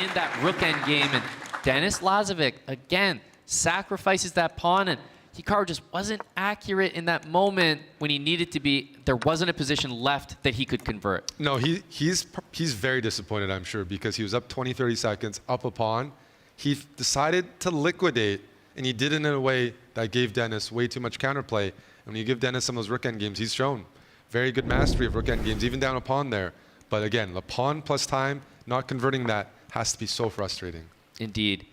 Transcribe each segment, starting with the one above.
in that rook endgame. And Denis Lazavik, again, sacrifices that pawn. And Hikaru just wasn't accurate in that moment when he needed to be. There wasn't a position left that he could convert. No, he's very disappointed, I'm sure, because he was up 20, 30 seconds, up a pawn. He decided to liquidate, and he did it in a way that gave Denis way too much counterplay. And when you give Denis some of those rook endgames, he's shown very good mastery of rook endgames, even down a pawn there. But again, the pawn plus time, not converting that, has to be so frustrating. Indeed.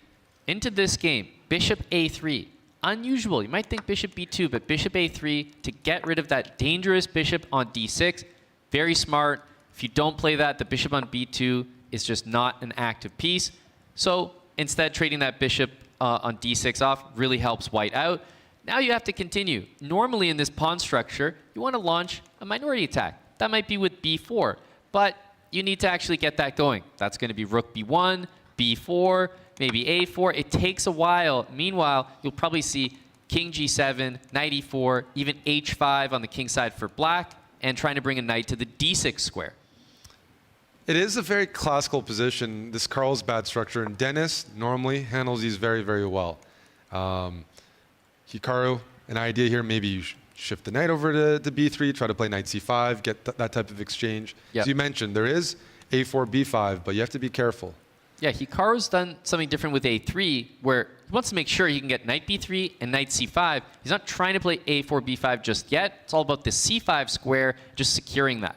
Into this game, bishop a3. Unusual. You might think bishop b2, but bishop a3 to get rid of that dangerous bishop on d6. Very smart. If you don't play that, the bishop on b2 is just not an active piece. So instead, trading that bishop on d6 off really helps white out. Now you have to continue. Normally in this pawn structure, you want to launch a minority attack. That might be with b4, but you need to actually get that going. That's going to be rook b1, b4, maybe a4. It takes a while. Meanwhile, you'll probably see king g7, knight e4, even h5 on the king side for black, and trying to bring a knight to the d6 square. It is a very classical position, this Carlsbad structure, and Denis normally handles these very, very well. Hikaru, an idea here, maybe you shift the knight over to b3, try to play knight c5, get that type of exchange. Yep. As you mentioned, there is a4, b5, but you have to be careful. Yeah, Hikaru's done something different with a3, where he wants to make sure he can get knight b3 and knight c5. He's not trying to play a4, b5 just yet. It's all about the c5 square, just securing that.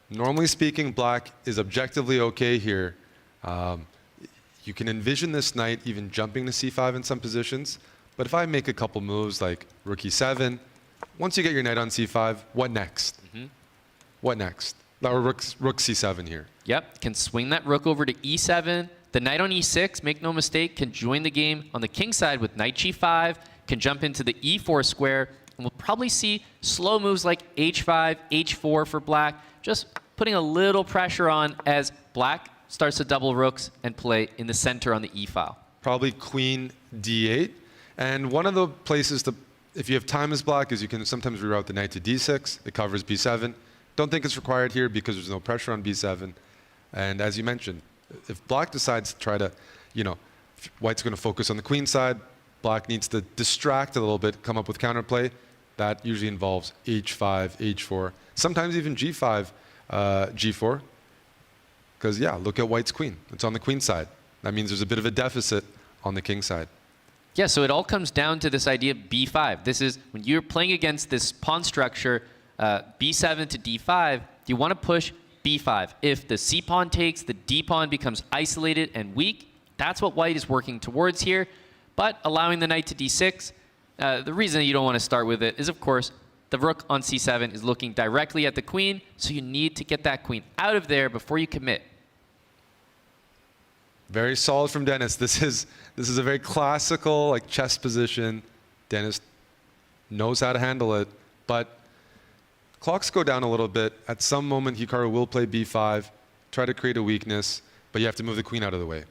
Normally speaking, black is objectively okay here. You can envision this knight even jumping to c5 in some positions. But if I make a couple moves like rook e7, once you get your knight on c5, what next? What next? Or rook c7 here. Yep, can swing that rook over to e7. The knight on e6, make no mistake, can join the game on the king side with knight g5, can jump into the e4 square, and we'll probably see slow moves like h5, h4 for black, just putting a little pressure on as black starts to double rooks and play in the center on the e file. Probably queen d8. And one of the places to, if you have time as black, is you can sometimes reroute the knight to d6. It covers b7. Don't think it's required here because there's no pressure on b7. And as you mentioned, if black decides to try to, white's going to focus on the queen side, black needs to distract a little bit, come up with counterplay. That usually involves h5, h4, sometimes even g5, g4. Because, yeah, look at white's queen. It's on the queen side. That means there's a bit of a deficit on the king side. Yeah, so it all comes down to this idea of b5. This is when you're playing against this pawn structure, b7 to d5, you want to push b5. If the c pawn takes, the d pawn becomes isolated and weak. That's what white is working towards here. But allowing the knight to d6, the reason you don't want to start with it is, of course, the rook on c7 is looking directly at the queen, so you need to get that queen out of there before you commit. Very solid from Denis. This is a very classical chess position. Denis knows how to handle it, but clocks go down a little bit. At some moment, Hikaru will play b5, try to create a weakness, but you have to move the queen out of the way.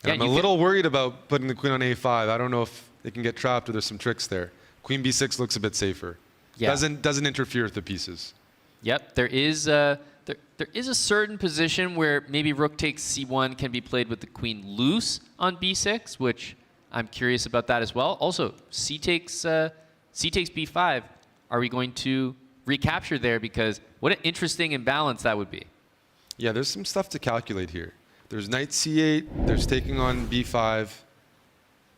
Yeah, I'm a little worried about putting the queen on a5. I don't know if it can get trapped or there's some tricks there. Queen b6 looks a bit safer. Yeah. Doesn't interfere with the pieces. Yep, there is a certain position where maybe rook takes c1 can be played with the queen loose on b6, which I'm curious about that as well. Also, c takes b5. Are we going to recapture there? Because what an interesting imbalance that would be. Yeah, there's some stuff to calculate here. There's knight c8. There's taking on b5.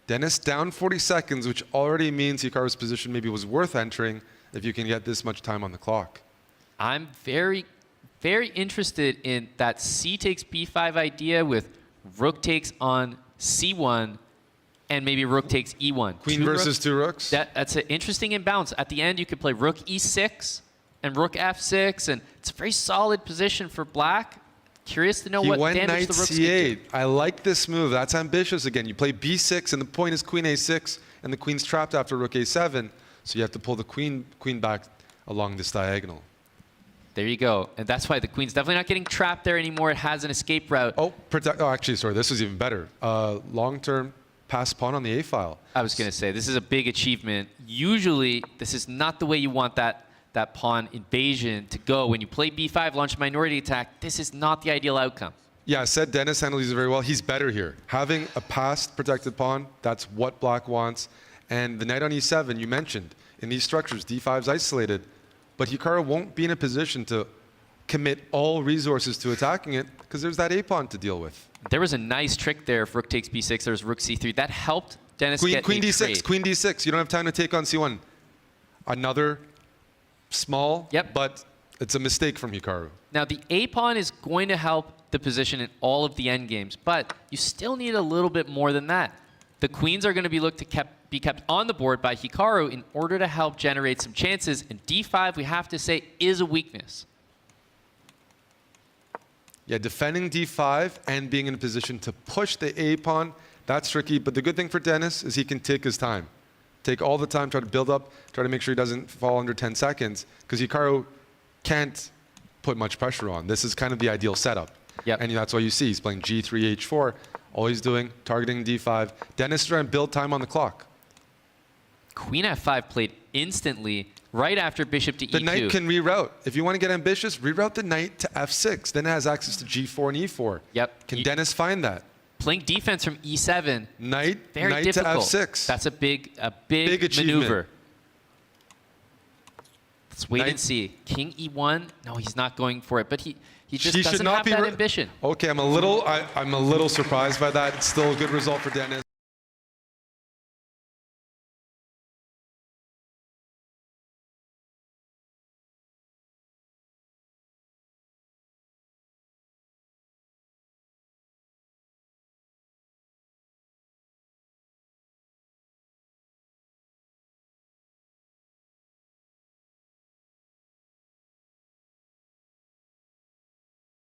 Denis down 40 seconds, which already means Hikaru's position maybe was worth entering if you can get this much time on the clock. I'm very, very interested in that c takes b5 idea with rook takes on c1 and maybe rook takes e1. Queen versus two rooks? That's an interesting imbalance. At the end, you could play rook e6 and rook f6, and it's a very solid position for black. Curious to know what damage the rooks can do. He went knight c8. I like this move. That's ambitious again. You play b6, and the point is queen a6, and the queen's trapped after rook a7, so you have to pull the queen back along this diagonal. There you go. And that's why the queen's definitely not getting trapped there anymore. It has an escape route. Oh, actually, sorry. This was even better. Long-term pass pawn on the a file. I was going to say, this is a big achievement. Usually, this is not the way you want that pawn invasion to go. When you play b5, launch minority attack, this is not the ideal outcome. Yeah, said Denis handled these very well. He's better here. Having a passed protected pawn, that's what black wants. And the knight on e7, you mentioned, in these structures, d5's isolated, but Hikaru won't be in a position to commit all resources to attacking it because there's that a-pawn to deal with. There was a nice trick there. If rook takes b6, there's rook c3. That helped Denis get Queen a d6, trade. queen d6. You don't have time to take on c1. Another small, but it's a mistake from Hikaru. Now, the a-pawn is going to help the position in all of the endgames, but you still need a little bit more than that. The queens are going to be looked to be kept on the board by Hikaru in order to help generate some chances, and d5, we have to say, is a weakness. Yeah, defending d5 and being in a position to push the a-pawn, that's tricky. But the good thing for Denis is he can take his time. Take all the time, try to build up, try to make sure he doesn't fall under 10 seconds, because Hikaru can't put much pressure on. This is kind of the ideal setup. And that's why you see he's playing g3, h4, all he's doing, targeting d5. Denis is trying to build time on the clock. Queen f5 played instantly right after bishop to e2. The knight can reroute. If you want to get ambitious, reroute the knight to f6. Then it has access to g4 and e4. Can Denis find that? Playing defense from e7. Knight to difficult. F6. That's a big maneuver. Let's wait and see. King e1. No, he's not going for it. But he just doesn't have that ambition. Okay, I'm a little surprised by that. It's still a good result for Denis.